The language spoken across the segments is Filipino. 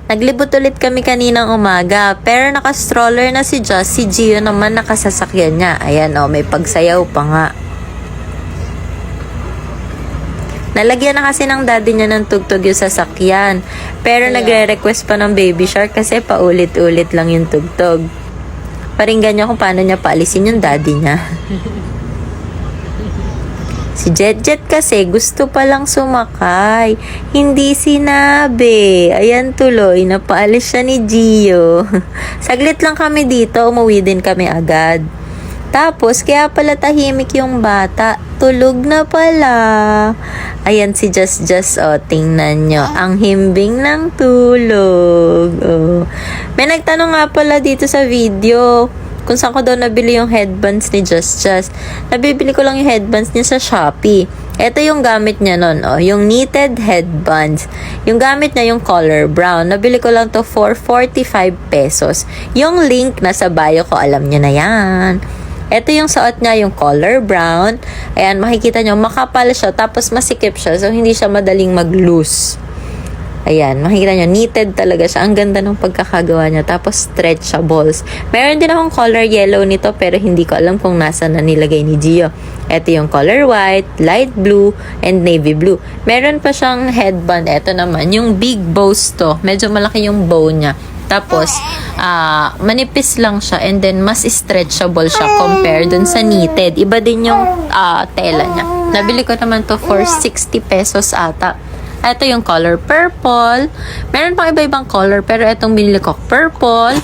Naglibot ulit kami kaninang umaga, pero naka-stroller na si Joss, si Gio naman nakasasakyan niya. Ayan may pagsayaw pa nga. Nalagyan na kasi ng daddy niya ng tugtog yung sasakyan. Pero nagre-request pa ng Baby Shark kasi paulit-ulit lang yung tugtog. Paringgan niya kung paano niya paalisin yung daddy niya. Si Jetjet kasi gusto palang sumakay. Hindi sinabi. Ayan tuloy, napaalis siya ni Gio. Saglit lang kami dito, umuwi din kami agad. Tapos, kaya pala tahimik yung bata. Tulog na pala. Ayan si Just, tingnan nyo. Ang himbing ng tulog. May nagtanong nga pala dito sa video kung saan ko daw nabili yung headbands ni Just. Nabibili ko lang yung headbands niya sa Shopee. Ito yung gamit niya nun, yung knitted headbands. Yung gamit niya yung color brown. Nabili ko lang to for 45 pesos. Yung link nasa bio ko, alam niyo na yan. Ito yung suot niya, yung color brown. Ayan, makikita nyo, makapal siya, tapos masikip siya, so hindi siya madaling mag-loose. Ayan, makikita nyo, knitted talaga siya. Ang ganda ng pagkakagawa niya, tapos stretchables. Meron din akong color yellow nito, pero hindi ko alam kung nasa na nilagay ni Gio. Ito yung color white, light blue, and navy blue. Meron pa siyang headband. Ito naman, yung big bows to. Medyo malaki yung bow niya. Tapos, manipis lang siya and then mas stretchable siya compared dun sa knitted. Iba din yung tela niya. Nabili ko naman to for 60 pesos ata. Ito yung color purple. Meron pang iba-ibang color pero itong binili ko purple.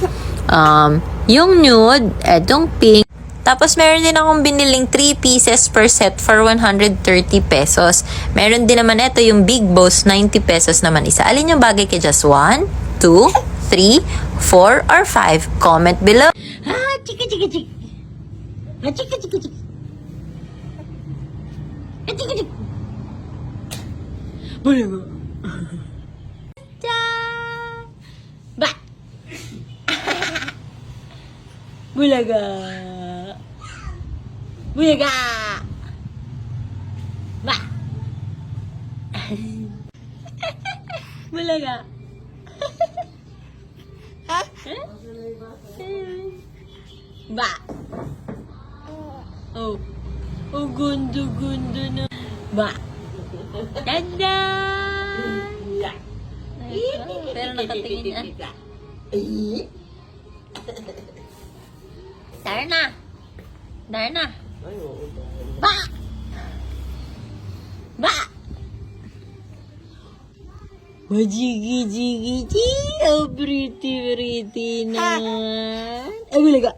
Yung nude, itong pink. Tapos meron din akong biniling 3 pieces per set for 130 pesos. Meron din naman ito yung big bows, 90 pesos naman isa. Alin yung bagay kay just 1, 2, 3, 4, or 5? Comment below. Chika chika chika. Chika chika chika. Chika chika. Bulaga. Ba. Bulaga. Bulaga. Ba. Bulaga. Ba. Oh. Oh, gundo na. Ba. Dada. Pero nakatingin niya. Darna. Ba. Ba. Majigi. Oh, pretty naman. Ay, bulaga.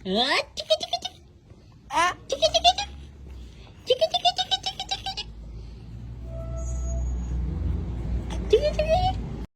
Chika. Chika. Chika.